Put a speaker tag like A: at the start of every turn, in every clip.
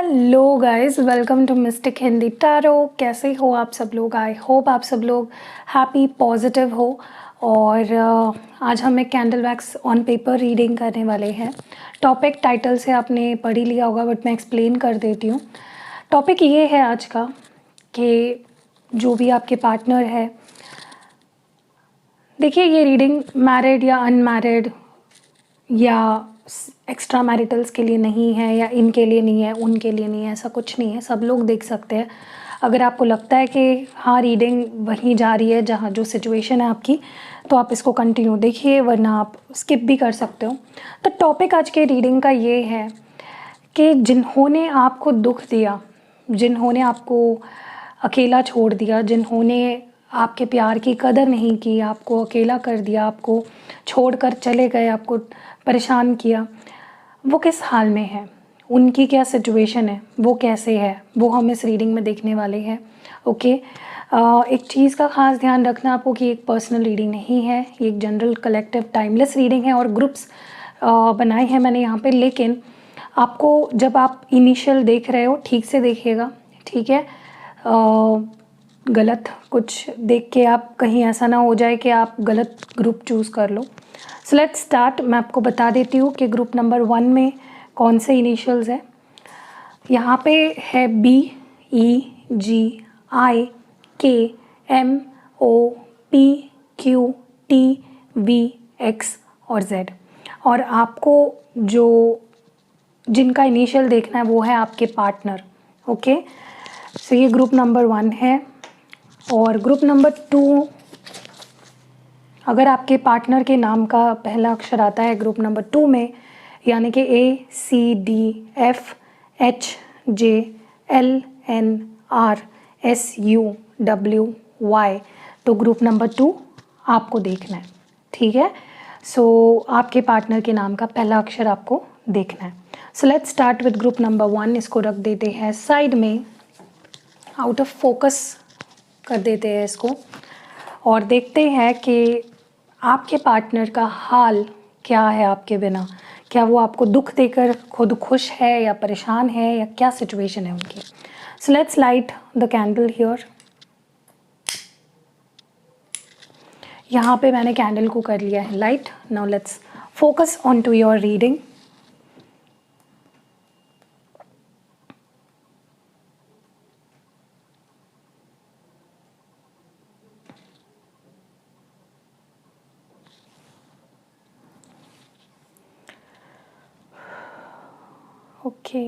A: Hello guys, welcome to mystic Hindi tarot. कैसे हो आप सब लोग? आई होप आप सब लोग हैप्पी पॉजिटिव हो। और आज हम एक candle wax on paper reading करने वाले हैं। टॉपिक टाइटल से आपने पढ़ ही लिया होगा, बट मैं एक्सप्लेन कर देती हूँ। टॉपिक ये है आज का कि जो भी आपके पार्टनर है, देखिए ये रीडिंग मैरिड या अनमैरिड या एक्स्ट्रा मैरिटल्स के लिए नहीं है, या इनके लिए नहीं है, उनके लिए नहीं है, ऐसा कुछ नहीं है। सब लोग देख सकते हैं। अगर आपको लगता है कि हाँ रीडिंग वहीं जा रही है जहाँ जो सिचुएशन है आपकी, तो आप इसको कंटिन्यू देखिए, वरना आप स्किप भी कर सकते हो। तो टॉपिक आज के रीडिंग का ये है कि जिन्होंने आपको दुख दिया, जिन्होंने आपको अकेला छोड़ दिया, जिन्होंने आपके प्यार की कदर नहीं की, आपको अकेला कर दिया, आपको छोड़कर चले गए, आपको परेशान किया, वो किस हाल में है, उनकी क्या सिचुएशन है, वो कैसे है, वो हम इस रीडिंग में देखने वाले हैं। ओके। एक चीज़ का ख़ास ध्यान रखना आपको कि एक पर्सनल रीडिंग नहीं है, ये एक जनरल कलेक्टिव टाइमलेस रीडिंग है। और ग्रुप्स बनाए हैं मैंने यहाँ पे, लेकिन आपको जब आप इनिशियल देख रहे हो ठीक से देखिएगा, ठीक है? गलत कुछ देख के आप कहीं ऐसा ना हो जाए कि आप गलत ग्रुप चूज़ कर लो। So let's start. मैं आपको बता देती हूँ कि ग्रुप नंबर 1 में कौन से इनिशियल्स हैं। यहाँ पे है BEGIMOPQTVX और Z। और आपको जो जिनका इनिशियल देखना है वो है आपके पार्टनर। ओके, सो ये ग्रुप नंबर 1 है। और ग्रुप नंबर 2, अगर आपके पार्टनर के नाम का पहला अक्षर आता है ग्रुप नंबर 2 में, यानी कि ACDFHJLNRSUWY, तो ग्रुप नंबर 2 आपको देखना है, ठीक है? सो आपके पार्टनर के नाम का पहला अक्षर आपको देखना है। So let's start with group number 1। इसको रख देते हैं साइड में, आउट ऑफ फोकस कर देते हैं इसको, और देखते हैं कि आपके पार्टनर का हाल क्या है आपके बिना। क्या वो आपको दुख देकर खुद खुश है या परेशान है, या क्या सिचुएशन है उनकी। So let's light the candle here. यहाँ पे मैंने कैंडल को कर लिया है light. Now let's focus on to your reading. Okay,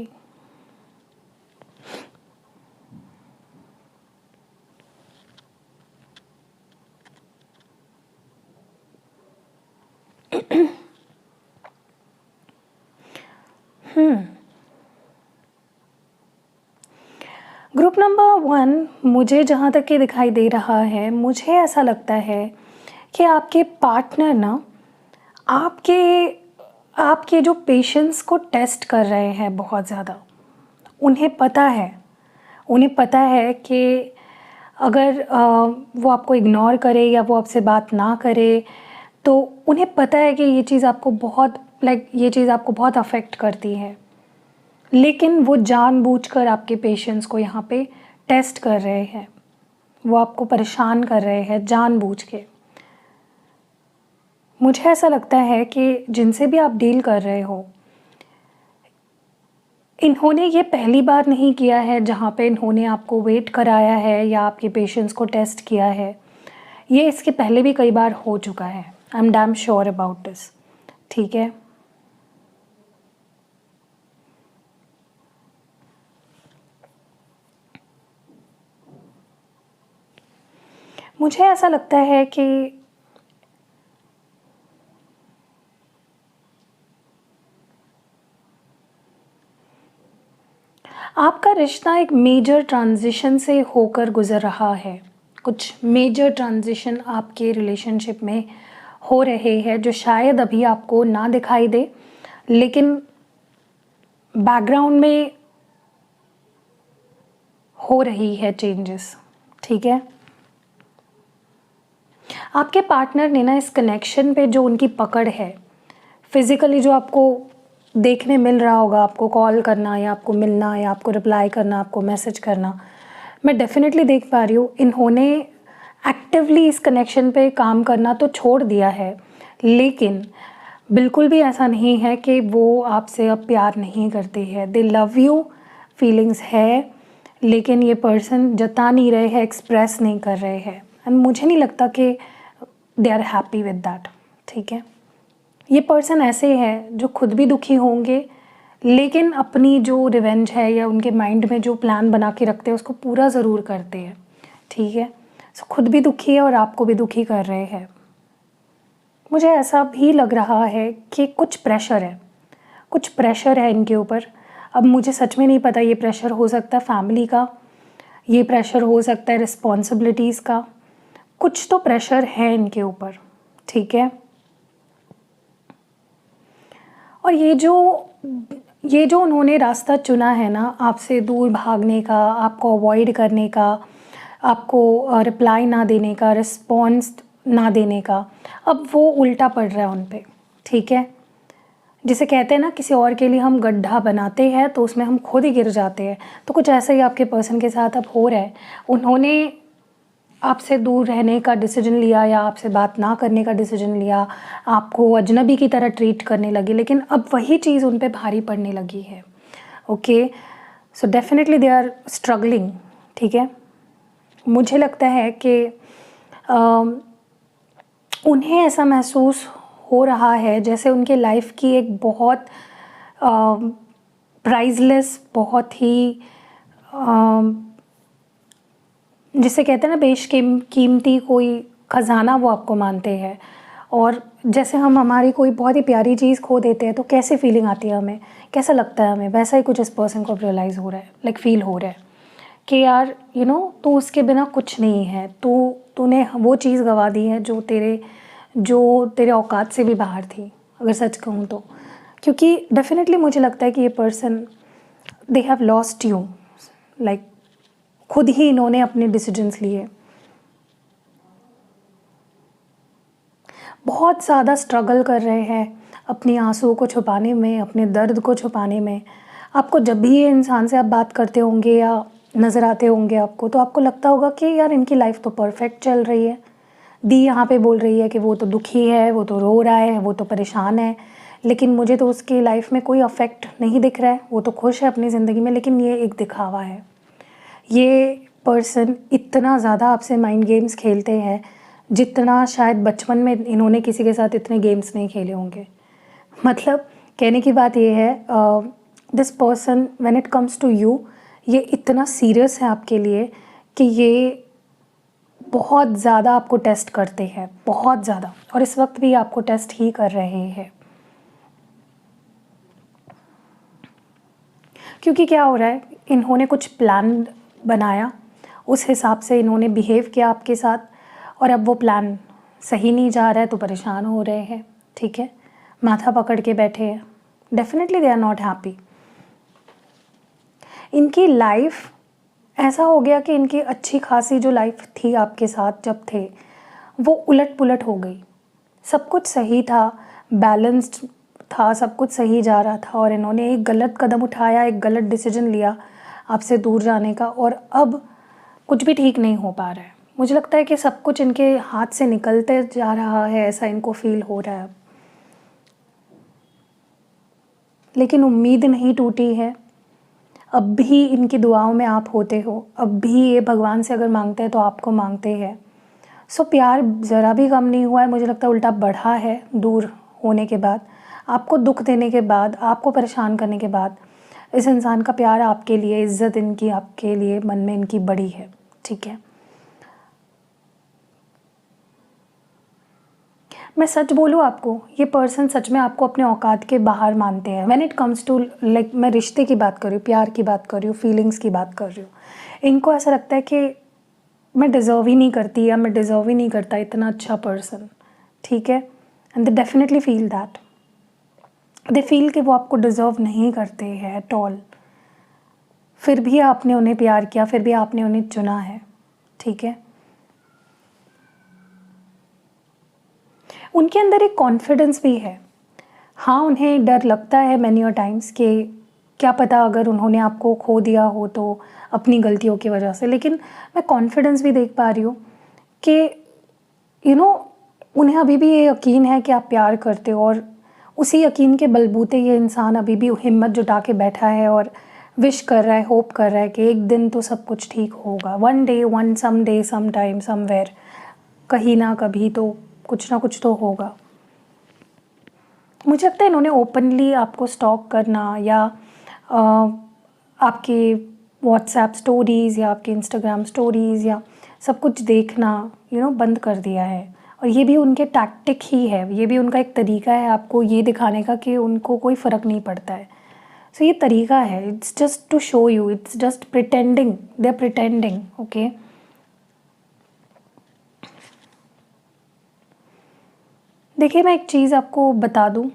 A: group number 1 मुझे जहाँ तक कि दिखाई दे रहा है, मुझे ऐसा लगता है कि आपके पार्टनर ना आपके आपके जो पेशेंस को टेस्ट कर रहे हैं बहुत ज़्यादा। उन्हें पता है कि अगर वो आपको इग्नोर करे या वो आपसे बात ना करे, तो उन्हें पता है कि ये चीज़ आपको बहुत अफेक्ट करती है। लेकिन वो जानबूझकर आपके पेशेंस को यहाँ पे टेस्ट कर रहे हैं, वो आपको परेशान कर रहे हैं जानबूझ के। मुझे ऐसा लगता है कि जिनसे भी आप डील कर रहे हो, इन्होंने ये पहली बार नहीं किया है जहाँ पे इन्होंने आपको वेट कराया है या आपके पेशेंस को टेस्ट किया है। ये इसके पहले भी कई बार हो चुका है। I am damn sure about this, ठीक है? मुझे ऐसा लगता है कि आपका रिश्ता एक मेजर ट्रांजिशन से होकर गुज़र रहा है। कुछ मेजर ट्रांजिशन आपके रिलेशनशिप में हो रहे हैं जो शायद अभी आपको ना दिखाई दे, लेकिन बैकग्राउंड में हो रही है चेंजेस, ठीक है? आपके पार्टनर ने ना इस कनेक्शन पे जो उनकी पकड़ है, फिज़िकली जो आपको देखने मिल रहा होगा आपको कॉल करना या आपको मिलना या आपको रिप्लाई करना, आपको मैसेज करना, मैं डेफ़िनेटली देख पा रही हूँ इन्होंने एक्टिवली इस कनेक्शन पे काम करना तो छोड़ दिया है, लेकिन बिल्कुल भी ऐसा नहीं है कि वो आपसे अब प्यार नहीं करते हैं। दे लव यू, फीलिंग्स है, लेकिन ये पर्सन जता नहीं रहे हैं, एक्सप्रेस नहीं कर रहे हैं, एंड मुझे नहीं लगता कि they are happy with that. ठीक है, ये पर्सन ऐसे हैं जो खुद भी दुखी होंगे, लेकिन अपनी जो रिवेंज है या उनके माइंड में जो प्लान बना के रखते हैं उसको पूरा ज़रूर करते हैं। ठीक है, सो खुद भी दुखी है और आपको भी दुखी कर रहे हैं। मुझे ऐसा भी लग रहा है कि कुछ प्रेशर है, कुछ प्रेशर है इनके ऊपर। अब मुझे सच में नहीं पता, ये प्रेशर हो सकता है फैमिली का, ये प्रेशर हो सकता है रिस्पॉन्सिबिलिटीज़ का, कुछ तो प्रेशर है इनके ऊपर। ठीक है, और ये जो उन्होंने रास्ता चुना है ना आपसे दूर भागने का, आपको अवॉइड करने का, आपको रिप्लाई ना देने का, रिस्पॉन्स ना देने का, अब वो उल्टा पड़ रहा है उन पे। ठीक है, जिसे कहते हैं ना किसी और के लिए हम गड्ढा बनाते हैं तो उसमें हम खुद ही गिर जाते हैं, तो कुछ ऐसा ही आपके पर्सन के साथ अब हो रहा है। उन्होंने आपसे दूर रहने का डिसीजन लिया या आपसे बात ना करने का डिसीजन लिया, आपको अजनबी की तरह ट्रीट करने लगे, लेकिन अब वही चीज़ उन पे भारी पड़ने लगी है। Okay, so definitely they are struggling. ठीक है, मुझे लगता है कि उन्हें ऐसा महसूस हो रहा है जैसे उनके लाइफ की एक बहुत प्राइजलेस, बहुत ही जिसे कहते हैं ना कीमती कोई ख़जाना वो आपको मानते हैं, और जैसे हम हमारी कोई बहुत ही प्यारी चीज़ खो देते हैं तो कैसे फीलिंग आती है हमें, कैसा लगता है हमें, वैसा ही कुछ इस पर्सन को रियलाइज़ हो रहा है, लाइक फील हो रहा है कि यार तू उसके बिना कुछ नहीं है, तूने वो चीज़ गवा दी है जो तेरे औकात से भी बाहर थी, अगर सच कहूँ तो। क्योंकि डेफिनेटली मुझे लगता है कि ये person they have lost you, like खुद ही इन्होंने अपने डिसीजंस लिए। बहुत ज़्यादा स्ट्रगल कर रहे हैं अपनी आंसुओं को छुपाने में, अपने दर्द को छुपाने में। आपको जब भी ये इंसान से आप बात करते होंगे या नज़र आते होंगे आपको, तो आपको लगता होगा कि यार इनकी लाइफ तो परफेक्ट चल रही है। दी यहाँ पे बोल रही है कि वो तो दुखी है, वो तो रो रहा है, वो तो परेशान है, लेकिन मुझे तो उसकी लाइफ में कोई अफेक्ट नहीं दिख रहा है, वो तो खुश है अपनी ज़िंदगी में, लेकिन ये एक दिखावा है। ये पर्सन इतना ज़्यादा आपसे माइंड गेम्स खेलते हैं जितना शायद बचपन में इन्होंने किसी के साथ इतने गेम्स नहीं खेले होंगे। मतलब कहने की बात ये है, this person when it comes to you, ये इतना सीरियस है आपके लिए कि ये बहुत ज़्यादा आपको टेस्ट करते हैं, बहुत ज़्यादा, और इस वक्त भी आपको टेस्ट ही कर रहे हैं। क्योंकि क्या हो रहा है, इन्होंने कुछ प्लान बनाया, उस हिसाब से इन्होंने बिहेव किया आपके साथ, और अब वो प्लान सही नहीं जा रहा है तो परेशान हो रहे हैं। ठीक है, माथा पकड़ के बैठे हैं। Definitely they are not happy. इनकी लाइफ ऐसा हो गया कि इनकी अच्छी खासी जो लाइफ थी आपके साथ जब थे, वो उलट पुलट हो गई। सब कुछ सही था, बैलेंस्ड था, सब कुछ सही जा रहा था, और इन्होंने एक गलत कदम उठाया, एक गलत डिसीजन लिया आपसे दूर जाने का, और अब कुछ भी ठीक नहीं हो पा रहा है। मुझे लगता है कि सब कुछ इनके हाथ से निकलते जा रहा है, ऐसा इनको फील हो रहा है। लेकिन उम्मीद नहीं टूटी है, अब भी इनकी दुआओं में आप होते हो, अब भी ये भगवान से अगर मांगते हैं तो आपको मांगते हैं। सो प्यार ज़रा भी कम नहीं हुआ है, मुझे लगता है उल्टा बढ़ा है दूर होने के बाद, आपको दुख देने के बाद, आपको परेशान करने के बाद। इस इंसान का प्यार आपके लिए, इज़्ज़त इनकी आपके लिए मन में इनकी बड़ी है। ठीक है, मैं सच बोलूँ आपको, ये पर्सन सच में आपको अपने औकात के बाहर मानते हैं। When it comes to like, मैं रिश्ते की बात कर रही हूँ, प्यार की बात कर रही हूँ, फीलिंग्स की बात कर रही हूँ। इनको ऐसा लगता है कि मैं डिज़र्व ही नहीं करती या मैं डिज़र्व ही नहीं करता इतना अच्छा पर्सन। ठीक है, and they definitely feel that, they feel कि वो आपको डिज़र्व नहीं करते हैं एट ऑल। फिर भी आपने उन्हें प्यार किया, फिर भी आपने उन्हें चुना है। ठीक है, उनके अंदर एक कॉन्फिडेंस भी है। हाँ, उन्हें डर लगता है मैनी अ टाइम्स कि क्या पता अगर उन्होंने आपको खो दिया हो तो अपनी गलतियों की वजह से, लेकिन मैं कॉन्फिडेंस भी देख पा रही हूँ कि यू नो उन्हें अभी भी ये यकीन है कि आप प्यार करते हो, और उसी यकीन के बलबूते ये इंसान अभी भी हिम्मत जुटा के बैठा है और विश कर रहा है, होप कर रहा है कि एक दिन तो सब कुछ ठीक होगा, one day, one some day, some time, somewhere, कहीं ना कभी तो कुछ ना कुछ तो होगा। मुझे लगता है इन्होंने ओपनली आपको स्टॉक करना या अ, आपके व्हाट्सएप स्टोरीज़ या आपके इंस्टाग्राम स्टोरीज़ या सब कुछ देखना बंद कर दिया है। और ये भी उनके टैक्टिक ही है, ये भी उनका एक तरीका है आपको ये दिखाने का कि उनको कोई फ़र्क नहीं पड़ता है। सो ये तरीका है, it's just to show you, it's just pretending, they are pretending, okay. देखिए, मैं एक चीज़ आपको बता दूँ,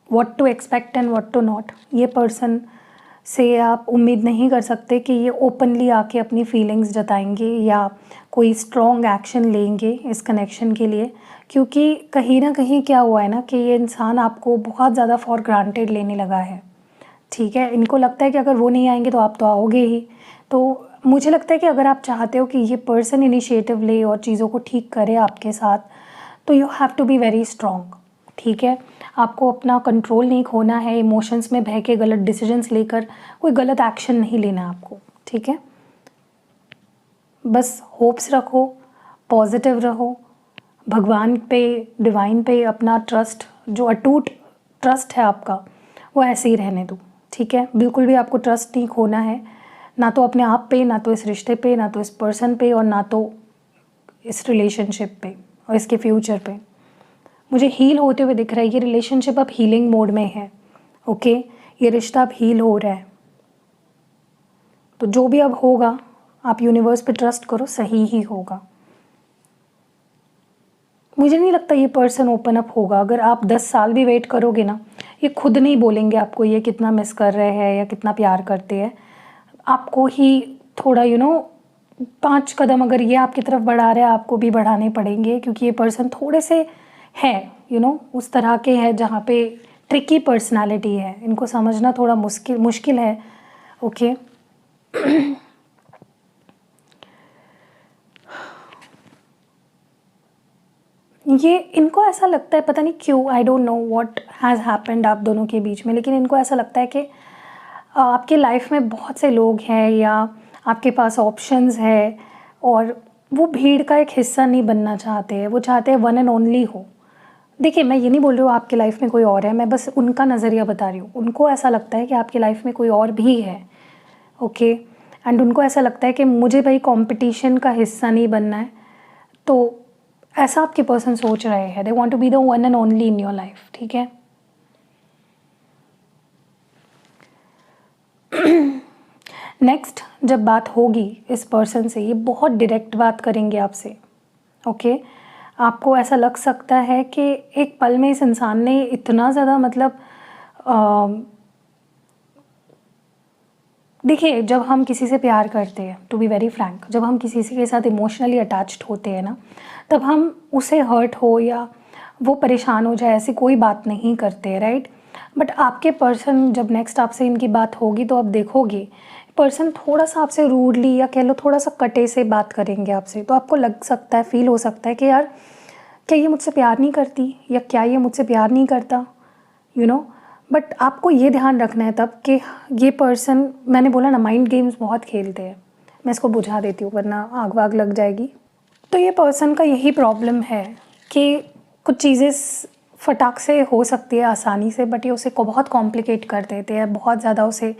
A: what to expect and what to not. ये पर्सन से आप उम्मीद नहीं कर सकते कि ये ओपनली आके अपनी फीलिंग्स जताएंगे या कोई स्ट्रॉन्ग एक्शन लेंगे इस कनेक्शन के लिए, क्योंकि कहीं ना कहीं क्या हुआ है ना कि ये इंसान आपको बहुत ज़्यादा फॉर ग्रांटेड लेने लगा है, ठीक है। इनको लगता है कि अगर वो नहीं आएंगे तो आप तो आओगे ही। तो मुझे लगता है कि अगर आप चाहते हो कि ये पर्सन इनिशिएटिव ले और चीज़ों को ठीक करे आपके साथ, तो you have to be very strong, ठीक है। आपको अपना कंट्रोल नहीं खोना है, इमोशंस में बह के गलत डिसीजंस लेकर कोई गलत एक्शन नहीं लेना आपको, ठीक है। बस होप्स रखो, पॉजिटिव रहो, भगवान पे, डिवाइन पे अपना ट्रस्ट, जो अटूट ट्रस्ट है आपका, वो ऐसे ही रहने दो, ठीक है। बिल्कुल भी आपको ट्रस्ट नहीं खोना है, ना तो अपने आप पे, ना तो इस रिश्ते पे, ना तो इस पर्सन पे, और ना तो इस रिलेशनशिप पे और इसके फ्यूचर पे। मुझे हील होते हुए दिख रहा है, ये रिलेशनशिप अब हीलिंग मोड में है, ओके। ये रिश्ता अब हील हो रहा है, तो जो भी अब होगा आप यूनिवर्स पे ट्रस्ट करो, सही ही होगा। मुझे नहीं लगता ये पर्सन ओपन अप होगा। अगर आप 10 साल भी वेट करोगे ना, ये खुद नहीं बोलेंगे आपको ये कितना मिस कर रहे हैं या कितना प्यार करते हैं। आपको ही थोड़ा 5 कदम अगर ये आपकी तरफ बढ़ा रहे हैं, आपको भी बढ़ाने पड़ेंगे, क्योंकि ये पर्सन थोड़े से है उस तरह के हैं जहाँ पे ट्रिकी पर्सनालिटी है, इनको समझना थोड़ा मुश्किल है, ओके। ये इनको ऐसा लगता है, पता नहीं क्यों, I don't know what has happened आप दोनों के बीच में, लेकिन इनको ऐसा लगता है कि आपके लाइफ में बहुत से लोग हैं या आपके पास ऑप्शंस है, और वो भीड़ का एक हिस्सा नहीं बनना चाहते हैं, वो चाहते हैं वन एंड ओनली हो। देखिए, मैं ये नहीं बोल रही हूँ आपकी लाइफ में कोई और है, मैं बस उनका नज़रिया बता रही हूँ। उनको ऐसा लगता है कि आपकी लाइफ में कोई और भी है, ओके। एंड उनको ऐसा लगता है कि मुझे भाई कंपटीशन का हिस्सा नहीं बनना है। तो ऐसा आपके पर्सन सोच रहे हैं, they want to be the one and only in your life, ठीक है। नेक्स्ट जब बात होगी इस पर्सन से, ये बहुत डायरेक्ट बात करेंगे आपसे, ओके। आपको ऐसा लग सकता है कि एक पल में इस इंसान ने इतना ज़्यादा मतलब देखिए, जब हम किसी से प्यार करते हैं, टू बी वेरी फ्रैंक, जब हम किसी से के साथ इमोशनली अटैच्ड होते हैं ना, तब हम उसे हर्ट हो या वो परेशान हो जाए ऐसी कोई बात नहीं करते, राइट। बट आपके पर्सन जब नेक्स्ट आपसे इनकी बात होगी तो आप देखोगे पर्सन थोड़ा सा आपसे रूडली या कह लो थोड़ा सा कटे से बात करेंगे आपसे, तो आपको लग सकता है, फील हो सकता है कि यार क्या ये मुझसे प्यार नहीं करती, या क्या ये मुझसे प्यार नहीं करता, बट आपको ये ध्यान रखना है तब कि ये पर्सन, मैंने बोला ना माइंड गेम्स बहुत खेलते हैं। मैं इसको बुझा देती हूँ वरना आग वाग लग जाएगी। तो ये पर्सन का यही प्रॉब्लम है कि कुछ चीज़ें फटाक से हो सकती है आसानी से, बट ये उसे को बहुत कॉम्प्लिकेट कर देते हैं, बहुत ज़्यादा उसे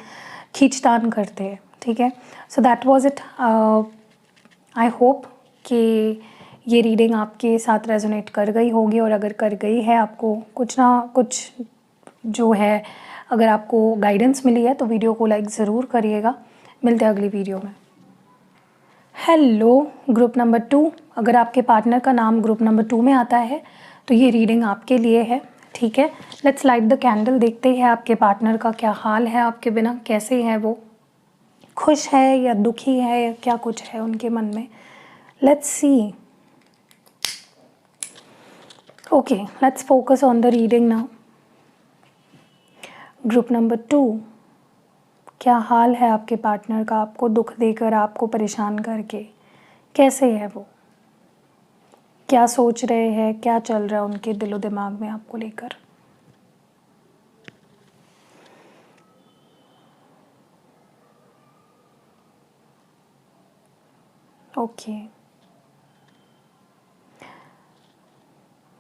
A: खींचतान करते हैं, ठीक है। So that was it. I hope कि ये रीडिंग आपके साथ रेजोनेट कर गई होगी, और अगर कर गई है, आपको कुछ ना कुछ जो है, अगर आपको गाइडेंस मिली है तो वीडियो को लाइक ज़रूर करिएगा। मिलते हैं अगली वीडियो में। हेलो ग्रुप नंबर 2, अगर आपके पार्टनर का नाम ग्रुप नंबर 2 में आता है तो ये रीडिंग आपके लिए है, ठीक है। लेट्स लाइट द कैंडल, देखते हैं आपके पार्टनर का क्या हाल है आपके बिना, कैसे है वो, खुश है या दुखी है या क्या कुछ है उनके मन में। Let's see. Okay, let's focus on the reading now. Group number 2, क्या हाल है आपके पार्टनर का आपको दुख देकर, आपको परेशान करके? कैसे है वो? क्या सोच रहे हैं, क्या चल रहा है उनके दिलो दिमाग में आपको लेकर? ओके,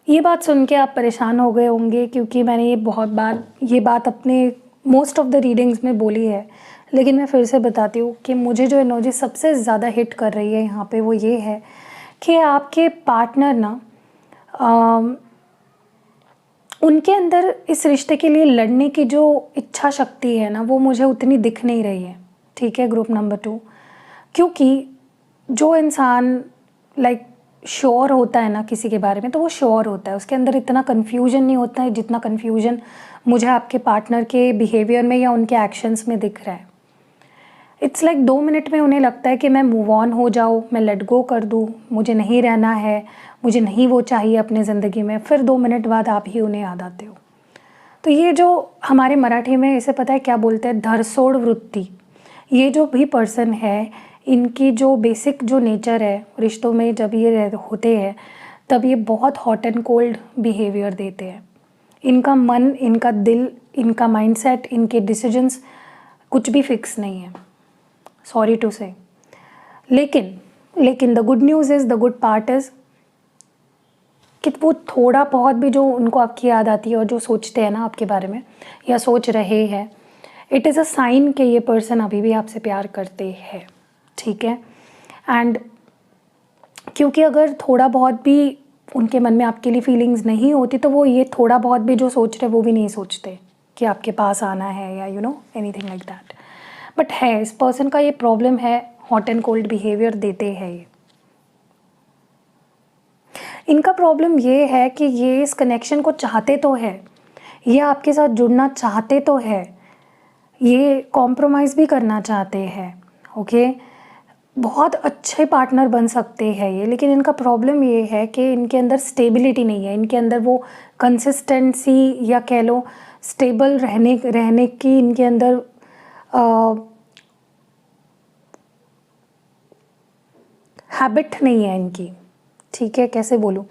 A: ये बात सुन के आप परेशान हो गए होंगे, क्योंकि मैंने ये बहुत बार ये बात अपने मोस्ट ऑफ द रीडिंग्स में बोली है, लेकिन मैं फिर से बताती हूँ कि मुझे जो एनर्जी सबसे ज़्यादा हिट कर रही है यहाँ पे वो ये है कि आपके पार्टनर ना उनके अंदर इस रिश्ते के लिए लड़ने की जो इच्छा शक्ति है ना, वो मुझे उतनी दिख नहीं रही है। ठीक है, ग्रुप नंबर 2, क्योंकि जो इंसान लाइक श्योर होता है ना किसी के बारे में, तो वो श्योर होता है, उसके अंदर इतना कन्फ्यूजन नहीं होता है जितना कन्फ्यूजन मुझे आपके पार्टनर के बिहेवियर में या उनके एक्शंस में दिख रहा है। इट्स लाइक 2 मिनट में उन्हें लगता है कि मैं मूव ऑन हो जाऊँ, मैं लेट गो कर दूँ, मुझे नहीं रहना है, मुझे नहीं वो चाहिए अपने ज़िंदगी में, फिर 2 मिनट बाद आप ही उन्हें याद आते हो। तो ये जो हमारे मराठी में इसे पता है क्या बोलते हैं, धरसोड़ वृत्ति। ये जो भी पर्सन है, इनकी जो बेसिक जो नेचर है रिश्तों में, जब ये होते हैं तब ये बहुत हॉट एंड कोल्ड बिहेवियर देते हैं। इनका मन, इनका दिल, इनका माइंडसेट, इनके डिसीजंस कुछ भी फिक्स नहीं है, सॉरी टू से। लेकिन the good news is, the good part is कि वो थोड़ा बहुत भी जो उनको आपकी याद आती है और जो सोचते हैं ना आपके बारे में या सोच रहे हैं, इट इज़ अ साइन कि ये पर्सन अभी भी आपसे प्यार करते हैं। ठीक है, एंड क्योंकि अगर थोड़ा बहुत भी उनके मन में आपके लिए फीलिंग्स नहीं होती, तो वो ये थोड़ा बहुत भी जो सोच रहे वो भी नहीं सोचते कि आपके पास आना है या एनीथिंग लाइक दैट। बट है, इस पर्सन का ये प्रॉब्लम है, हॉट एंड कोल्ड बिहेवियर देते हैं ये। इनका प्रॉब्लम ये है कि ये इस कनेक्शन को चाहते तो है, ये आपके साथ जुड़ना चाहते तो है, ये कॉम्प्रोमाइज़ भी करना चाहते हैं। ओके, बहुत अच्छे पार्टनर बन सकते हैं ये, लेकिन इनका प्रॉब्लम ये है कि इनके अंदर स्टेबिलिटी नहीं है, इनके अंदर वो कंसिस्टेंसी या कह लो स्टेबल रहने की इनके अंदर हैबिट नहीं है इनकी। ठीक है, कैसे बोलूँ?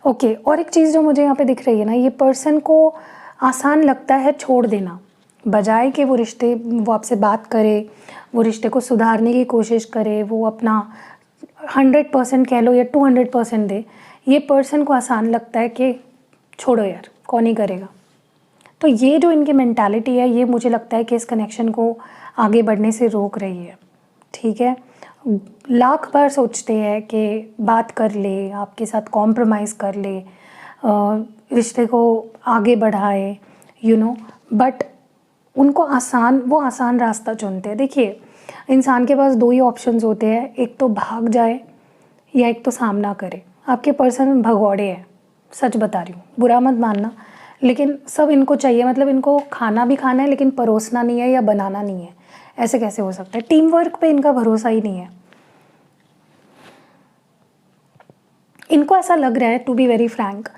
A: ओके, और एक चीज़ जो मुझे यहाँ पे दिख रही है ना, ये पर्सन को आसान लगता है छोड़ देना, बजाय कि वो आपसे बात करे, वो रिश्ते को सुधारने की कोशिश करे, वो अपना 100% कह लो या 200% दे। ये पर्सन को आसान लगता है कि छोड़ो यार, कौन ही करेगा। तो ये जो इनकी मेंटालिटी है, ये मुझे लगता है कि इस कनेक्शन को आगे बढ़ने से रोक रही है। ठीक है, लाख बार सोचते हैं कि बात कर ले, आपके साथ कॉम्प्रोमाइज़ कर ले, रिश्ते को आगे बढ़ाए, बट उनको वो आसान रास्ता चुनते हैं। देखिए, इंसान के पास 2 ही ऑप्शंस होते हैं, एक तो भाग जाए या एक तो सामना करे। आपके पर्सन भगौड़े हैं, सच बता रही हूँ, बुरा मत मानना, लेकिन सब इनको चाहिए, मतलब इनको खाना भी खाना है लेकिन परोसना नहीं है या बनाना नहीं है। ऐसे कैसे हो सकता है? टीम वर्क पे इनका भरोसा ही नहीं है। इनको ऐसा लग रहा है, टू बी वेरी फ्रैंक,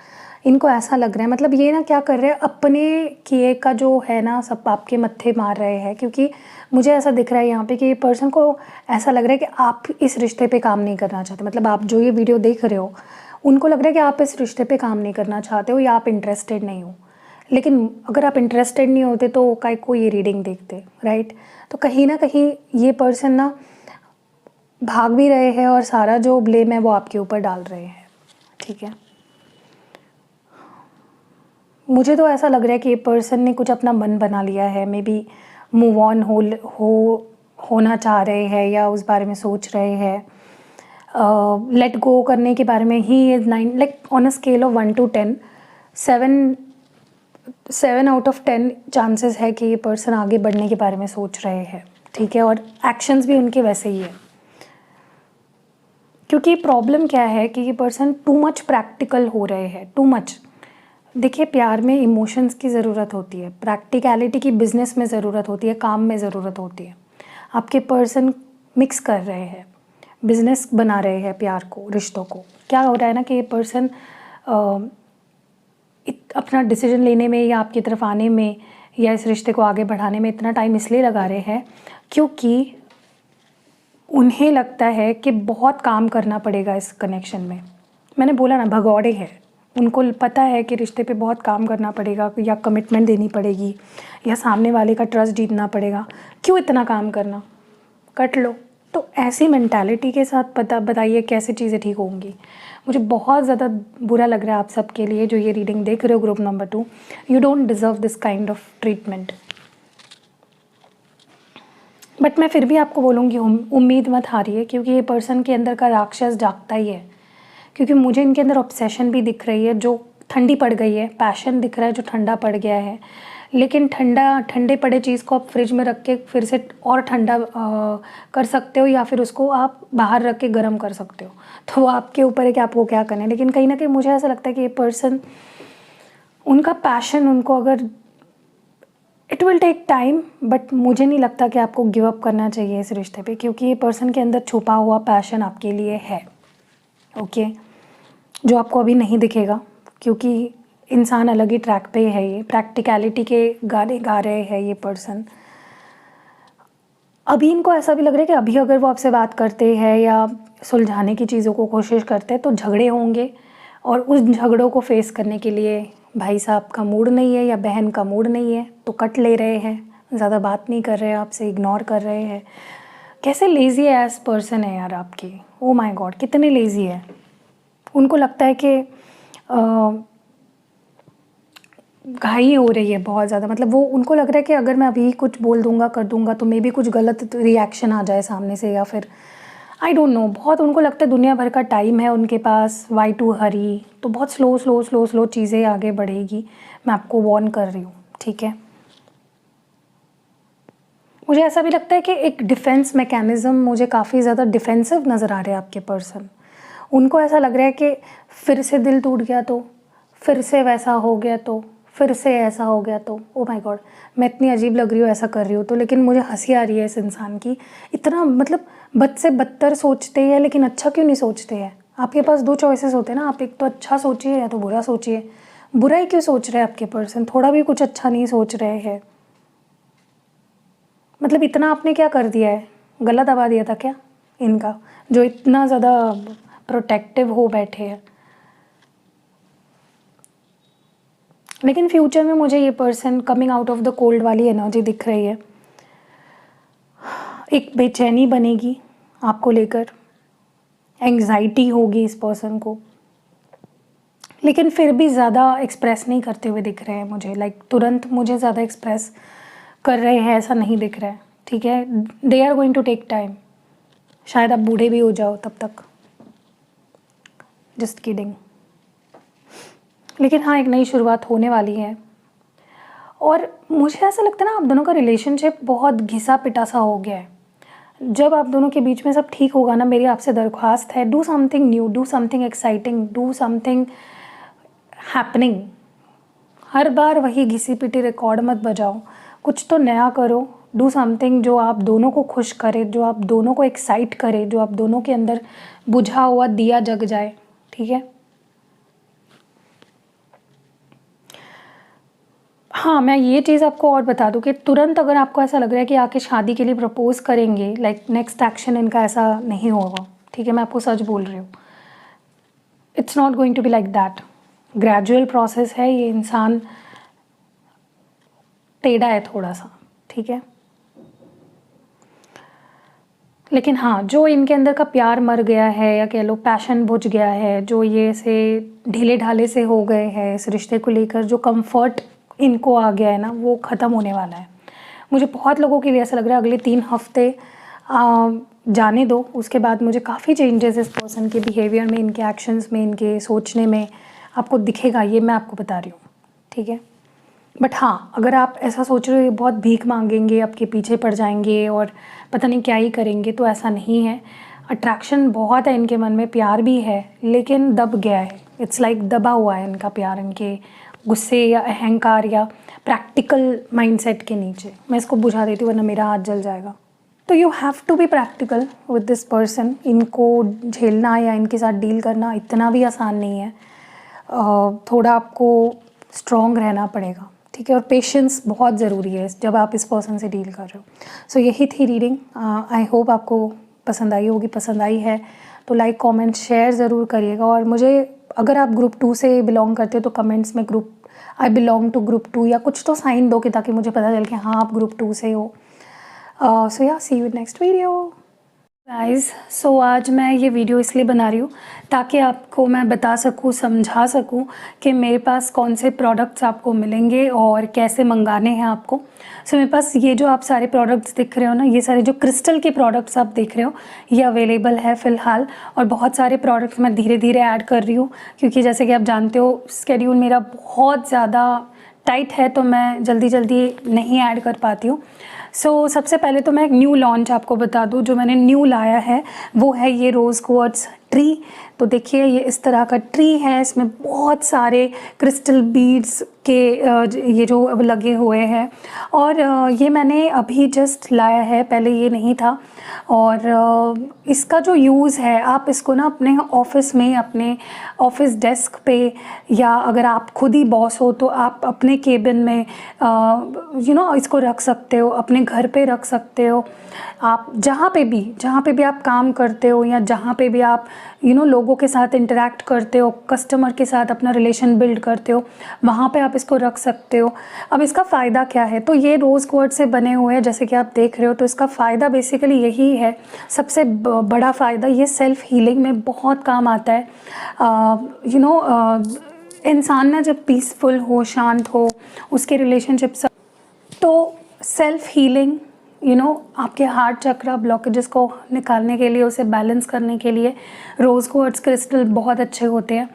A: इनको ऐसा लग रहा है, मतलब ये ना क्या कर रहे हैं, अपने किए का जो है ना सब आपके मत्थे मार रहे हैं। क्योंकि मुझे ऐसा दिख रहा है यहाँ पे कि ये पर्सन को ऐसा लग रहा है कि आप इस रिश्ते पे काम नहीं करना चाहते, मतलब आप जो ये वीडियो देख रहे हो, उनको लग रहा है कि आप इस रिश्ते पे काम नहीं करना चाहते हो या आप इंटरेस्टेड नहीं हो। लेकिन अगर आप इंटरेस्टेड नहीं होते तो काहे को ये रीडिंग देखते, राइट? तो कहीं ना कहीं ये पर्सन ना भाग भी रहे हैं और सारा जो ब्लेम है वो आपके ऊपर डाल रहे हैं। ठीक है, मुझे तो ऐसा लग रहा है कि ये पर्सन ने कुछ अपना मन बना लिया है, मे बी मूव ऑन होना चाह रहे हैं या उस बारे में सोच रहे हैं, लेट गो करने के बारे में ही। 9 like on a scale of 1 to 10, 7 out of 10 chances है कि ये पर्सन आगे बढ़ने के बारे में सोच रहे हैं। ठीक है, और एक्शंस भी उनके वैसे ही है। क्योंकि प्रॉब्लम क्या है कि ये पर्सन टू मच प्रैक्टिकल हो रहे हैं, टू मच। देखिए, प्यार में इमोशंस की ज़रूरत होती है, प्रैक्टिकलिटी की बिजनेस में ज़रूरत होती है, काम में ज़रूरत होती है। आपके पर्सन मिक्स कर रहे हैं, बिजनेस बना रहे हैं प्यार को, रिश्तों को। क्या हो रहा है ना कि ये पर्सन अपना डिसीजन लेने में या आपकी तरफ आने में या इस रिश्ते को आगे बढ़ाने में इतना टाइम इसलिए लगा रहे हैं क्योंकि उन्हें लगता है कि बहुत काम करना पड़ेगा इस कनेक्शन में। मैंने बोला ना, भगौड़े हैं, उनको पता है कि रिश्ते पे बहुत काम करना पड़ेगा, या कमिटमेंट देनी पड़ेगी, या सामने वाले का ट्रस्ट जीतना पड़ेगा। क्यों इतना काम करना, कट लो। तो ऐसी मेंटालिटी के साथ बताइए कैसे चीज़ें ठीक होंगी। मुझे बहुत ज़्यादा बुरा लग रहा है आप सबके लिए जो ये रीडिंग देख रहे हो group number 2। You don't deserve this kind of treatment. But मैं फिर भी आपको बोलूँगी, उम्मीद मत हारिए, क्योंकि ये पर्सन के अंदर का राक्षस जागता ही है। क्योंकि मुझे इनके अंदर ऑब्सेशन भी दिख रही है जो ठंडी पड़ गई है, पैशन दिख रहा है जो ठंडा पड़ गया है। लेकिन ठंडे पड़े चीज़ को आप फ्रिज में रख के फिर से और ठंडा कर सकते हो, या फिर उसको आप बाहर रख के गर्म कर सकते हो। तो वो आपके ऊपर है कि आपको क्या करना है। लेकिन कहीं ना कहीं मुझे ऐसा लगता है कि ये पर्सन, उनका पैशन, उनको अगर it will take time, but मुझे नहीं लगता कि आपको गिव अप करना चाहिए इस रिश्ते पे, क्योंकि ये पर्सन के अंदर छुपा हुआ पैशन आपके लिए है। ओके, जो आपको अभी नहीं दिखेगा, क्योंकि इंसान अलग ही ट्रैक पे है। ये प्रैक्टिकलिटी के गाने गा रहे हैं ये पर्सन। अभी इनको ऐसा भी लग रहा है कि अभी अगर वो आपसे बात करते हैं या सुलझाने की चीज़ों को कोशिश करते हैं तो झगड़े होंगे, और उस झगड़ों को फेस करने के लिए भाई साहब का मूड नहीं है या बहन का मूड नहीं है, तो कट ले रहे हैं, ज़्यादा बात नहीं कर रहे हैं आपसे, इग्नोर कर रहे हैं। कैसे लेज़ी एस पर्सन है यार आपकी। ओ माय गॉड, कितने लेज़ी है। उनको लगता है कि घाई हो रही है बहुत ज़्यादा, मतलब वो, उनको लग रहा है कि अगर मैं अभी कुछ बोल दूंगा, कर दूंगा, तो मे बी कुछ गलत रिएक्शन आ जाए सामने से, या फिर आई डोंट नो। बहुत उनको लगता है दुनिया भर का टाइम है उनके पास, वाई टू हरी, तो बहुत स्लो स्लो स्लो स्लो चीज़ें आगे बढ़ेगी। मैं आपको वॉर्न कर रही हूँ, ठीक है। मुझे ऐसा भी लगता है कि एक डिफेंस मैकेनिज़्म, मुझे काफ़ी ज़्यादा डिफेंसिव नज़र आ रहे हैं आपके पर्सन। उनको ऐसा लग रहा है कि फिर से दिल टूट गया तो, फिर से वैसा हो गया तो, फिर से ऐसा हो गया तो। ओ माय गॉड, मैं इतनी अजीब लग रही हूँ ऐसा कर रही हूँ तो, लेकिन मुझे हंसी आ रही है इस इंसान की। इतना मतलब बद से बदतर सोचते हैं, लेकिन अच्छा क्यों नहीं सोचते हैं। आपके पास दो चॉइसेस होते हैं ना, आप एक तो अच्छा सोचिए या तो बुरा सोचिए। बुरा ही क्यों सोच रहे हैं आपके पर्सन, थोड़ा भी कुछ अच्छा नहीं सोच रहे हैं। मतलब इतना आपने क्या कर दिया है, गला दबा दिया था क्या इनका, जो इतना ज़्यादा प्रोटेक्टिव हो बैठे हैं। लेकिन फ्यूचर में मुझे ये person coming out of the cold वाली एनर्जी दिख रही है। एक बेचैनी बनेगी आपको लेकर, एंग्जाइटी होगी इस पर्सन को, लेकिन फिर भी ज़्यादा एक्सप्रेस नहीं करते हुए दिख रहे हैं मुझे। लाइक तुरंत मुझे ज़्यादा एक्सप्रेस कर रहे हैं ऐसा नहीं दिख रहा है, ठीक है। They are going to take time. शायद आप बूढ़े भी हो जाओ तब तक, जस्ट किडिंग। लेकिन हाँ, एक नई शुरुआत होने वाली है। और मुझे ऐसा लगता है ना, आप दोनों का रिलेशनशिप बहुत घिसा पिटा सा हो गया है। जब आप दोनों के बीच में सब ठीक होगा ना, मेरी आपसे दरख्वास्त है, do something new, do something exciting, do something happening. हर बार वही घिसी पिटी रिकॉर्ड मत बजाओ, कुछ तो नया करो। डू समथिंग जो आप दोनों को खुश करे, जो आप दोनों को एक्साइट करे, जो आप दोनों के अंदर बुझा हुआ दिया जग जाए, ठीक है। हाँ, मैं ये चीज़ आपको और बता दूँ कि तुरंत अगर आपको ऐसा लग रहा है कि आके शादी के लिए प्रपोज करेंगे, लाइक नेक्स्ट एक्शन इनका ऐसा नहीं होगा, ठीक है। मैं आपको सच बोल रही हूँ, it's not going to be like that. Gradual process है, ये इंसान टेढ़ा है थोड़ा सा, ठीक है। लेकिन हाँ, जो इनके अंदर का प्यार मर गया है, या कह लो पैशन बुझ गया है, जो ये से ढीले ढाले से हो गए हैं इस रिश्ते को लेकर, जो कंफर्ट इनको आ गया है ना, वो ख़त्म होने वाला है। मुझे बहुत लोगों के लिए ऐसा लग रहा है अगले 3 हफ्ते जाने दो, उसके बाद मुझे काफ़ी चेंजेस इस पर्सन के बिहेवियर में, इनके एक्शंस में, इनके सोचने में आपको दिखेगा। ये मैं आपको बता रही हूँ, ठीक है। बट हाँ, अगर आप ऐसा सोच रहे हो बहुत भीख मांगेंगे, आपके पीछे पड़ जाएंगे और पता नहीं क्या ही करेंगे, तो ऐसा नहीं है। अट्रैक्शन बहुत है इनके मन में, प्यार भी है, लेकिन दब गया है। इट्स लाइक दबा हुआ है इनका प्यार, इनके गुस्से या अहंकार या प्रैक्टिकल माइंडसेट के नीचे। मैं इसको बुझा देती हूँ वरना मेरा हाथ जल जाएगा। तो you have to be practical with this person. इनको झेलना या इनके साथ डील करना इतना भी आसान नहीं है। थोड़ा आपको स्ट्रॉन्ग रहना पड़ेगा, ठीक है, और पेशेंस बहुत ज़रूरी है जब आप इस पर्सन से डील कर रहे हो। सो यही थी रीडिंग। आई होप आपको पसंद आई होगी। पसंद आई है तो लाइक कमेंट शेयर ज़रूर करिएगा, और मुझे अगर आप ग्रुप 2 से बिलोंग करते हो तो कमेंट्स में group I belong to group 2 या कुछ तो साइन दो कि ताकि मुझे पता चल कि हाँ आप ग्रुप 2 से हो। सो या सी यू नेक्स्ट वीडियो गाइज़। सो आज मैं ये वीडियो इसलिए बना रही हूँ ताकि आपको मैं बता सकूँ, समझा सकूँ कि मेरे पास कौन से प्रोडक्ट्स आपको मिलेंगे और कैसे मंगाने हैं आपको। सो मेरे पास ये जो आप सारे प्रोडक्ट्स दिख रहे हो ना, ये सारे जो क्रिस्टल के प्रोडक्ट्स आप देख रहे हो ये अवेलेबल है फ़िलहाल, और बहुत सारे प्रोडक्ट्स मैं धीरे धीरे ऐड कर रही हूँ क्योंकि जैसे कि आप जानते हो स्केड्यूल मेरा बहुत ज़्यादा टाइट है तो मैं जल्दी जल्दी नहीं ऐड कर पाती हूँ। सो सबसे पहले तो मैं एक न्यू लॉन्च आपको बता दूँ। जो मैंने न्यू लाया है वो है ये रोज़ क्वार्ट्ज ट्री। तो देखिए ये इस तरह का ट्री है, इसमें बहुत सारे क्रिस्टल बीड्स के ये जो लगे हुए हैं, और ये मैंने अभी जस्ट लाया है, पहले ये नहीं था। और इसका जो यूज़ है, आप इसको ना अपने ऑफिस में, अपने ऑफिस डेस्क पे, या अगर आप खुद ही बॉस हो तो आप अपने केबिन में इसको रख सकते हो, अपने घर पे रख सकते हो। आप जहाँ पे भी आप काम करते हो या जहाँ पे भी आप लोगों के साथ इंटरेक्ट करते हो, कस्टमर के साथ अपना रिलेशन बिल्ड करते हो, वहाँ पे आप इसको रख सकते हो। अब इसका फ़ायदा क्या है, तो ये रोज़ क्वार्ट्ज से बने हुए हैं जैसे कि आप देख रहे हो। तो इसका फ़ायदा बेसिकली यही है, सबसे बड़ा फ़ायदा ये सेल्फ़ हीलिंग में बहुत काम आता है। इंसान ना जब पीसफुल हो, शांत हो, उसके रिलेशनशिप से, तो सेल्फ़ हीलिंग आपके हार्ट चक्रा ब्लॉकेजेस को निकालने के लिए, उसे बैलेंस करने के लिए रोज़ क्वार्ट्ज क्रिस्टल बहुत अच्छे होते हैं।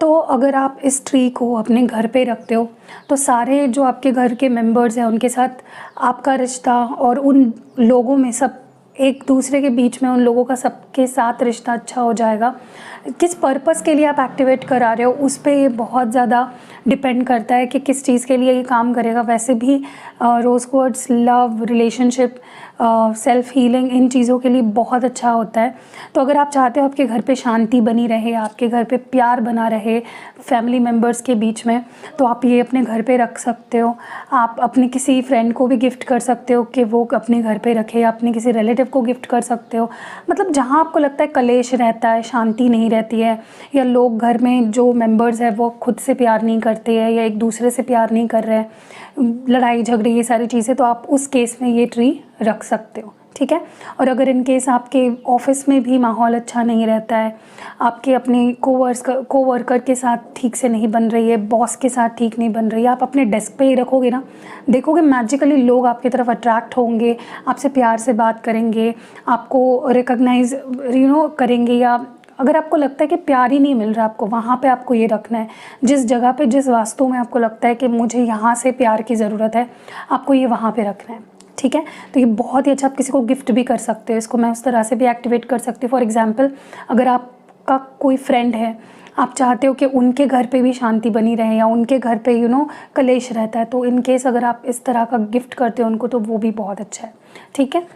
A: तो अगर आप इस ट्री को अपने घर पे रखते हो तो सारे जो आपके घर के मेंबर्स हैं उनके साथ आपका रिश्ता, और उन लोगों में सब एक दूसरे के बीच में, उन लोगों का सबके साथ रिश्ता अच्छा हो जाएगा। किस पर्पस के लिए आप एक्टिवेट करा रहे हो उस पे ये बहुत ज़्यादा डिपेंड करता है कि किस चीज़ के लिए ये काम करेगा। वैसे भी rose quartz love, relationship, self healing, इन चीज़ों के लिए बहुत अच्छा होता है। तो अगर आप चाहते हो आपके घर पे शांति बनी रहे, आपके घर पे प्यार बना रहे फैमिली मेम्बर्स के बीच में, तो आप ये अपने घर पे रख सकते हो। आप अपने किसी फ्रेंड को भी गिफ्ट कर सकते हो कि वो अपने घर पे रखे, या अपने किसी रिलेटिव को गिफ्ट कर सकते हो। मतलब जहाँ आपको लगता है कलेश रहता है, शांति नहीं रहती है, या लोग घर में जो मेंबर्स हैं वो खुद से प्यार नहीं करते हैं या एक दूसरे से प्यार नहीं कर रहे हैं, लड़ाई झगड़े, ये सारी चीज़ें, तो आप उस केस में ये ट्री रख सकते हो। ठीक है। और अगर इन केस आपके ऑफिस में भी माहौल अच्छा नहीं रहता है, आपके अपने कोवर्कर के साथ ठीक से नहीं बन रही है, बॉस के साथ ठीक नहीं बन रही है, आप अपने डेस्क पे ही रखोगे ना, देखोगे मैजिकली लोग आपकी तरफ अट्रैक्ट होंगे, आपसे प्यार से बात करेंगे, आपको रिकॉग्नाइज करेंगे। या अगर आपको लगता है कि प्यार ही नहीं मिल रहा आपको, वहाँ पे आपको ये रखना है। जिस जगह पे, जिस वास्तु में आपको लगता है कि मुझे यहाँ से प्यार की ज़रूरत है, आपको ये वहाँ पे रखना है। ठीक है। तो ये बहुत ही अच्छा, आप किसी को गिफ्ट भी कर सकते हो इसको, मैं उस तरह से भी एक्टिवेट कर सकती हूँ। फॉर एग्जांपल, अगर आपका कोई फ्रेंड है, आप चाहते हो कि उनके घर पे भी शांति बनी रहे, या उनके घर पे कलेश रहता है, तो इन केस अगर आप इस तरह का गिफ्ट करते हो उनको, तो वो भी बहुत अच्छा है। ठीक है।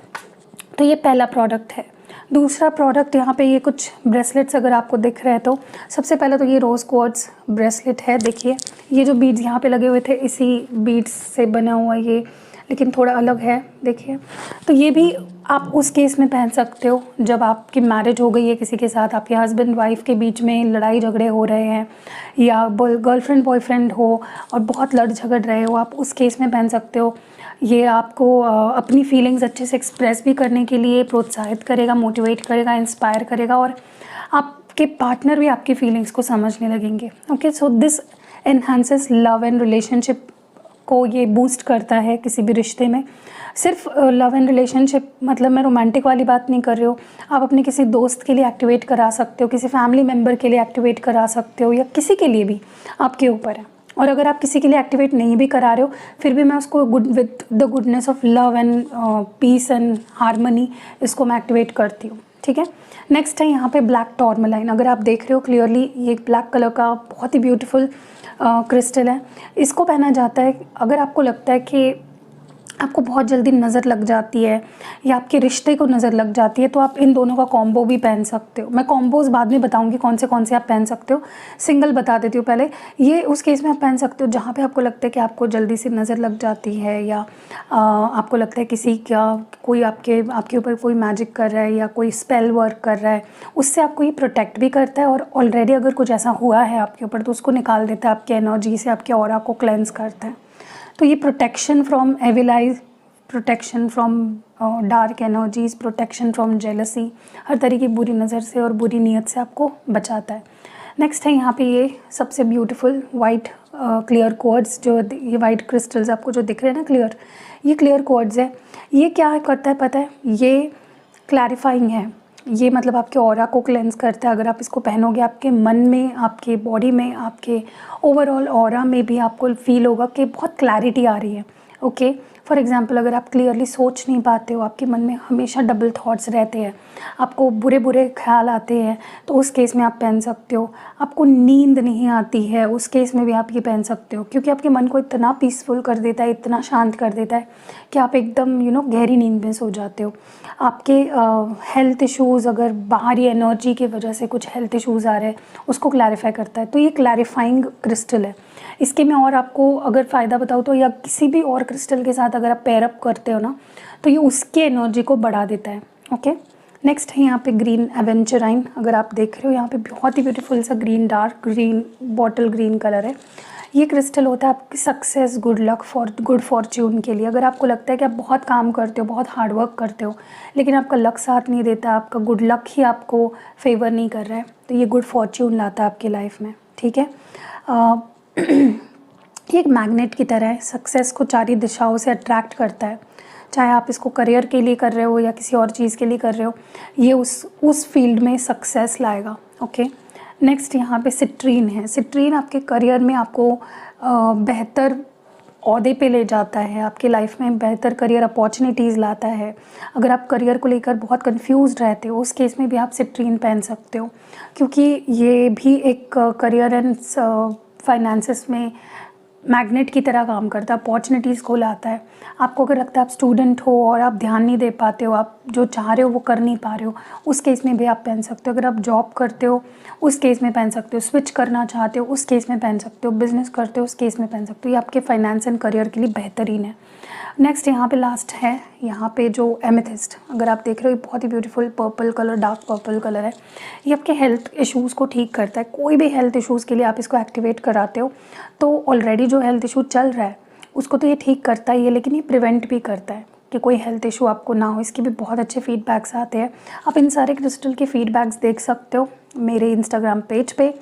A: तो ये पहला प्रोडक्ट है। दूसरा प्रोडक्ट, यहाँ पे ये कुछ ब्रेसलेट्स अगर आपको दिख रहे हैं, तो सबसे पहले तो ये रोज़ क्वार्ट्ज ब्रेसलेट है। देखिए ये जो बीड्स यहाँ पे लगे हुए थे, इसी बीड्स से बना हुआ ये, लेकिन थोड़ा अलग है। देखिए, तो ये भी आप उस केस में पहन सकते हो जब आपकी मैरिज हो गई है किसी के साथ, आपके हस्बैंड वाइफ के बीच में लड़ाई झगड़े हो रहे हैं, या गर्लफ्रेंड बॉयफ्रेंड हो और बहुत लड़ झगड़ रहे हो, आप उस केस में पहन सकते हो। ये आपको अपनी फीलिंग्स अच्छे से एक्सप्रेस भी करने के लिए प्रोत्साहित करेगा, मोटिवेट करेगा, इंस्पायर करेगा, और आपके पार्टनर भी आपकी फीलिंग्स को समझने लगेंगे। Okay, so this enhances love and relationship को ये बूस्ट करता है किसी भी रिश्ते में। सिर्फ लव एंड रिलेशनशिप मतलब मैं रोमांटिक वाली बात नहीं कर रही हूँ, आप अपने किसी दोस्त के लिए एक्टिवेट करा सकते हो, किसी फैमिली मेम्बर के लिए एक्टिवेट करा सकते हो, या किसी के लिए भी, आपके ऊपर है। और अगर आप किसी के लिए एक्टिवेट नहीं भी करा रहे हो, फिर भी मैं उसको with the goodness of love and peace and harmony, इसको मैं एक्टिवेट करती हूँ। ठीक है। नेक्स्ट है यहाँ पे ब्लैक टॉर्मलाइन। अगर आप देख रहे हो क्लियरली, ये ब्लैक कलर का बहुत ही ब्यूटीफुल क्रिस्टल है। इसको पहना जाता है अगर आपको लगता है कि आपको बहुत जल्दी नज़र लग जाती है या आपके रिश्ते को नज़र लग जाती है, तो आप इन दोनों का कॉम्बो भी पहन सकते हो। मैं कॉम्बोज़ बाद में बताऊंगी कौन से आप पहन सकते हो, सिंगल बता देती हूँ पहले। ये उस केस में आप पहन सकते हो जहाँ पे आपको लगता है कि आपको जल्दी से नज़र लग जाती है, या आपको लगता है किसी का कोई आपके ऊपर कोई मैजिक कर रहा है या कोई स्पेल वर्क कर रहा है, उससे आपको ये प्रोटेक्ट भी करता है, और ऑलरेडी अगर कुछ ऐसा हुआ है आपके ऊपर तो उसको निकाल देता है, आपके एनर्जी से आपके ऑरा को क्लेंस करता है। तो ये protection from evil eyes, protection from dark energies, protection from jealousy, हर तरह की बुरी नज़र से और बुरी नीयत से आपको बचाता है। नेक्स्ट है यहाँ पे ये सबसे ब्यूटीफुल वाइट क्लियर क्वार्ट्ज, जो ये वाइट क्रिस्टल्स आपको जो दिख रहे हैं ना क्लियर, ये क्लियर क्वार्ट्ज है। ये क्या करता है पता है, ये क्लैरिफाइंग है। ये मतलब आपके ऑरा को क्लेंस करता है। अगर आप इसको पहनोगे आपके मन में, आपके बॉडी में, आपके ओवरऑल ऑरा में भी आपको फील होगा कि बहुत क्लैरिटी आ रही है। ओके, फॉर एग्ज़ाम्पल अगर आप क्लियरली सोच नहीं पाते हो, आपके मन में हमेशा डबल थॉट्स रहते हैं, आपको बुरे बुरे ख्याल आते हैं, तो उस केस में आप पहन सकते हो। आपको नींद नहीं आती है, उस केस में भी आप ये पहन सकते हो, क्योंकि आपके मन को इतना पीसफुल कर देता है, इतना शांत कर देता है कि आप एकदम गहरी नींद में सो जाते हो। आपके हेल्थ इश्यूज़, अगर बाहरी एनर्जी की वजह से कुछ हेल्थ इश्यूज़ आ रहे हैं, उसको क्लैरिफाई करता है। तो ये क्लैरिफाइंग क्रिस्टल है। इसके मैं और आपको अगर फ़ायदा बताऊँ तो, या किसी भी और क्रिस्टल के साथ अगर आप पेयरअप करते हो ना, तो ये उसके एनर्जी को बढ़ा देता है। ओके, नेक्स्ट है यहाँ पे ग्रीन एवेंचराइन। अगर आप देख रहे हो यहाँ पे बहुत ही ब्यूटीफुल सा green, dark green, bottle green colour है। ये क्रिस्टल होता है आपकी success, good luck, good Fortune के लिए। अगर आपको लगता है कि आप बहुत काम करते हो, बहुत हार्ड वर्क करते हो, लेकिन आपका लक साथ नहीं देता, आपका गुड लक ही आपको फेवर नहीं कर रहा है, तो ये गुड फॉर्च्यून लाता है आपकी लाइफ में। ठीक है, ये एक मैग्नेट की तरह है, सक्सेस को चारों दिशाओं से अट्रैक्ट करता है। चाहे आप इसको करियर के लिए कर रहे हो या किसी और चीज़ के लिए कर रहे हो, ये उस फील्ड में सक्सेस लाएगा। ओके, नेक्स्ट यहाँ पे सिट्रीन है। सिट्रीन आपके करियर में आपको बेहतर ओहदे पे ले जाता है, आपके लाइफ में बेहतर करियर अपॉर्चुनिटीज़ लाता है। अगर आप करियर को लेकर बहुत कंफ्यूज्ड रहते हो, उस केस में भी आप सिट्रीन पहन सकते हो, क्योंकि ये भी एक करियर एंड फाइनेंसेस में मैग्नेट की तरह काम करता है, अपॉर्चुनिटीज़ को लाता है। आपको अगर लगता है आप स्टूडेंट हो और आप ध्यान नहीं दे पाते हो, आप जो चाह रहे हो वो कर नहीं पा रहे हो, उस केस में भी आप पहन सकते हो। अगर आप जॉब करते हो, उस केस में पहन सकते हो। स्विच करना चाहते हो, उस केस में पहन सकते हो। बिज़नेस करते हो, उस केस में पहन सकते हो। ये आपके फाइनेंस एंड करियर के लिए बेहतरीन है। नेक्स्ट यहाँ पे लास्ट है, यहाँ पे जो एमेथिस्ट, अगर आप देख रहे हो, ये बहुत ही beautiful purple colour, dark purple colour है। ये आपके हेल्थ इश्यूज़ को ठीक करता है। कोई भी हेल्थ इश्यूज़ के लिए आप इसको एक्टिवेट कराते हो, तो ऑलरेडी जो हेल्थ इशू चल रहा है उसको तो ये ठीक करता ही है, लेकिन ये प्रिवेंट भी करता है कि कोई हेल्थ इशू आपको ना हो। इसके भी बहुत अच्छे फीडबैक्स आते हैं। आप इन सारे क्रिस्टल के फीडबैक्स देख सकते हो मेरे इंस्टाग्राम पेज पे,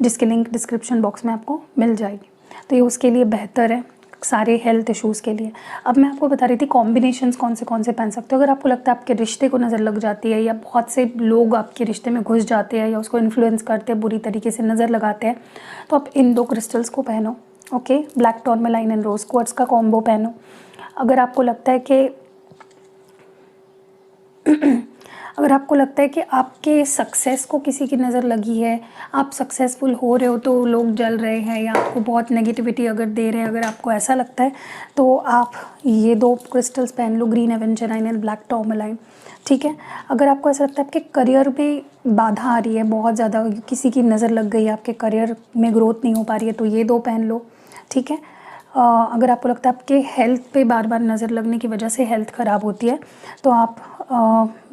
A: जिसकी लिंक डिस्क्रिप्शन बॉक्स में आपको मिल जाएगी। तो ये उसके लिए बेहतर है, सारे हेल्थ इश्यूज़ के लिए। अब मैं आपको बता रही थी कॉम्बिनेशंस कौन से पहन सकते हो। अगर आपको लगता है आपके रिश्ते को नज़र लग जाती है, या बहुत से लोग आपके रिश्ते में घुस जाते हैं या उसको इन्फ्लुएंस करते हैं, बुरी तरीके से नज़र लगाते हैं, तो आप इन 2 क्रिस्टल्स को पहनो। Okay, black tourmaline and rose quartz का कॉम्बो पहनो। अगर आपको लगता है कि अगर आपको लगता है कि आपके सक्सेस को किसी की नज़र लगी है, आप सक्सेसफुल हो रहे हो तो लोग जल रहे हैं, या आपको बहुत नेगेटिविटी अगर दे रहे हैं, अगर आपको ऐसा लगता है, तो आप ये 2 क्रिस्टल्स पहन लो, ग्रीन एवेंचराइन एंड ब्लैक टूरमैलाइन। ठीक है, अगर आपको ऐसा लगता है आपके करियर में बाधा आ रही है बहुत ज़्यादा, किसी की नज़र लग गई है, आपके करियर में ग्रोथ नहीं हो पा रही है, तो ये 2 पहन लो। ठीक है, अगर आपको लगता है आपके हेल्थ पे बार बार नज़र लगने की वजह से हेल्थ ख़राब होती है, तो आप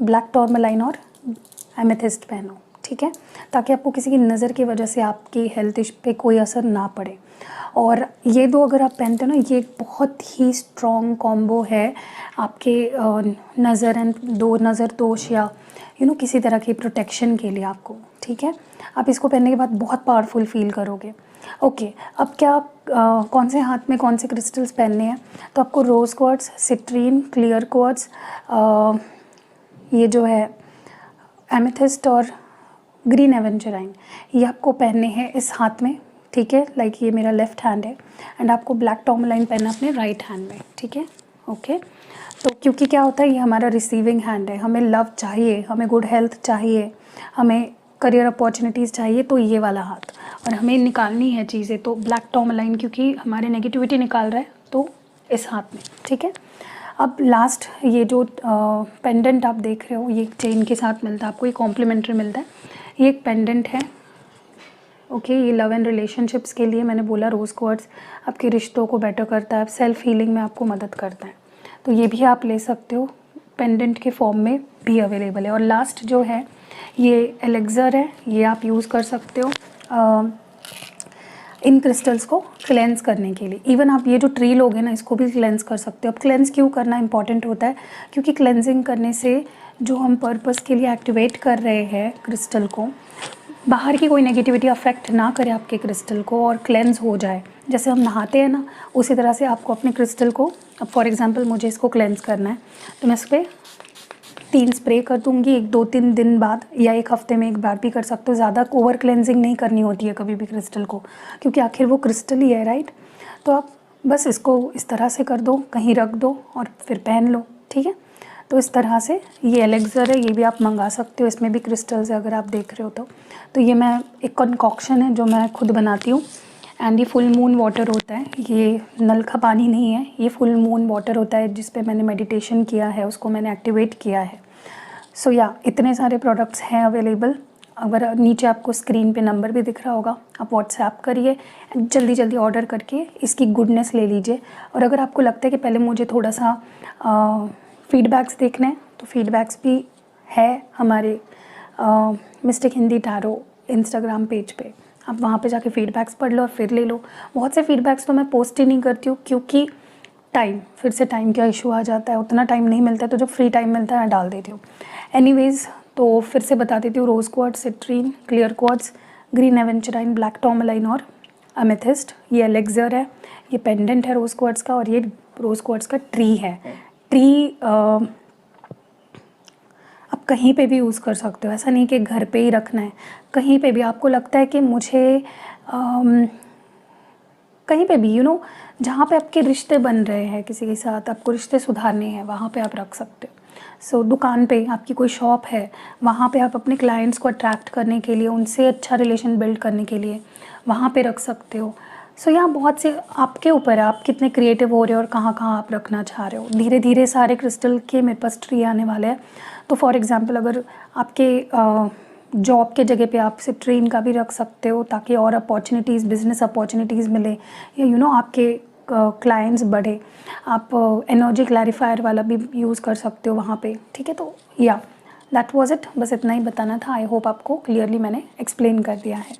A: ब्लैक टूरमैलाइन और एमेथिस्ट पहनो। ठीक है, ताकि आपको किसी की नज़र की वजह से आपकी हेल्थ पे कोई असर ना पड़े। और ये 2 अगर आप पहनते हो ना, ये एक बहुत ही स्ट्रॉन्ग कॉम्बो है आपके नज़र एंड नज़र दोष या किसी तरह की प्रोटेक्शन के लिए आपको। ठीक है, आप इसको पहनने के बाद बहुत पावरफुल फील करोगे। ओके, अब क्या कौन से हाथ में कौन से क्रिस्टल्स पहनने हैं, तो आपको रोज़ क्वार्ट्ज, सिट्रीन, क्लियर क्वार्ट्ज, ये जो है एमेथिस्ट और ग्रीन एवेंचराइन, ये आपको पहनने हैं इस हाथ में। ठीक है, लाइक ये मेरा लेफ़्ट हैंड है, एंड आपको ब्लैक टूरमैलाइन पहनना अपने राइट हैंड में। ठीक है, ओके। तो क्योंकि क्या होता है, ये हमारा रिसीविंग हैंड है, हमें लव चाहिए, हमें गुड हेल्थ चाहिए, हमें करियर अपॉर्चुनिटीज़ चाहिए, तो ये वाला हाथ, और हमें निकालनी है चीज़ें, तो ब्लैक टूरमैलाइन क्योंकि हमारे नेगेटिविटी निकाल रहा है, तो इस हाथ में, ठीक है। अब लास्ट ये जो पेंडेंट आप देख रहे हो, ये चेन के साथ मिलता है आपको, ये कॉम्प्लीमेंट्री मिलता है। ये एक पेंडेंट है, ओके। ये लव एंड रिलेशनशिप्स के लिए मैंने बोला रोज़ क्वार्ट्ज आपके रिश्तों को बेटर करता है, सेल्फ हीलिंग में आपको मदद करता है, तो ये भी आप ले सकते हो, पेंडेंट के फॉर्म में भी अवेलेबल है। और लास्ट जो है ये एलेक्सर है, ये आप यूज़ कर सकते हो इन क्रिस्टल्स को क्लेंस करने के लिए। इवन आप ये जो ट्री लोगे ना, इसको भी क्लेंस कर सकते हो। अब क्लेंस क्यों करना इंपॉर्टेंट होता है, क्योंकि क्लेंजिंग करने से जो हम पर्पस के लिए एक्टिवेट कर रहे हैं क्रिस्टल को, बाहर की कोई नेगेटिविटी अफेक्ट ना करे आपके क्रिस्टल को और क्लेंस हो जाए। जैसे हम नहाते हैं ना, उसी तरह से आपको अपने क्रिस्टल को, अब फॉर एग्जांपल मुझे इसको क्लेंस करना है, तो मैं इस पर 3 स्प्रे कर दूँगी 1-2-3 दिन बाद, या 1 हफ्ते में एक बार भी कर सकते हो। ज़्यादा ओवर क्लेंजिंग नहीं करनी होती है कभी भी क्रिस्टल को, क्योंकि आखिर वो क्रिस्टल ही है, राइट। तो आप बस इसको इस तरह से कर दो, कहीं रख दो और फिर पहन लो, ठीक है। तो इस तरह से ये एलेक्सर है, ये भी आप मंगा सकते हो, इसमें भी क्रिस्टल्स है अगर आप देख रहे हो तो ये मैं एक कंकॉक्शन है जो मैं खुद बनाती हूँ। एंड ये फुल मून वाटर होता है, ये नल का पानी नहीं है, ये फुल मून वाटर होता है जिस पे मैंने मेडिटेशन किया है, उसको मैंने एक्टिवेट किया है। सो या इतने सारे प्रोडक्ट्स हैं अवेलेबल। अगर नीचे आपको स्क्रीन पे नंबर भी दिख रहा होगा, आप व्हाट्सएप करिए, जल्दी जल्दी ऑर्डर करके इसकी गुडनेस ले लीजिए। और अगर आपको लगता है कि पहले मुझे थोड़ा सा फीडबैक्स देखने हैं, तो फीडबैक्स भी है हमारे mistake Hindi tarot Instagram page पे, आप वहाँ पे जाके फीडबैक्स पढ़ लो और फिर ले लो। बहुत से फीडबैक्स तो मैं पोस्ट ही नहीं करती हूँ, क्योंकि फिर से टाइम का इशू आ जाता है, उतना टाइम नहीं मिलता है, तो जब फ्री टाइम मिलता है मैं डाल देती हूँ। एनीवेज़, तो फिर से बता देती हूँ, rose quartz, citrine, clear quartz, green aventurine, black tourmaline और अमेथिस्ट। ये एलेक्सर है, ये पेंडेंट है रोज़ क्वार्ट्ज का, और ये रोज़ क्वार्ट्ज का ट्री है। ट्री आप कहीं पे भी यूज़ कर सकते हो, ऐसा नहीं कि घर पे ही रखना है, कहीं पे भी आपको लगता है कि मुझे कहीं पे भी जहाँ पे आपके रिश्ते बन रहे हैं किसी के साथ, आपको रिश्ते सुधारने हैं, वहाँ पे आप रख सकते हो। सो दुकान पे आपकी कोई शॉप है, वहाँ पे आप अपने क्लाइंट्स को अट्रैक्ट करने के लिए, उनसे अच्छा रिलेशन बिल्ड करने के लिए वहाँ पे रख सकते हो। सो यहाँ बहुत से आपके ऊपर है, आप कितने क्रिएटिव हो रहे हो और कहाँ कहाँ आप रखना चाह रहे हो। धीरे धीरे सारे क्रिस्टल के मेरे पास ट्री आने वाले हैं। तो फॉर एग्ज़ाम्पल, अगर आपके जॉब के जगह पे आप सिट्रीन का भी रख सकते हो, ताकि और अपॉर्चुनिटीज़, बिजनेस अपॉर्चुनिटीज़ मिले, या आपके क्लाइंट्स बढ़े। आप एनर्जी क्लैरिफायर वाला भी यूज़ कर सकते हो वहाँ पे, ठीक है। तो या दैट वाज इट, बस इतना ही बताना था। आई होप आपको क्लियरली मैंने एक्सप्लेन कर दिया है।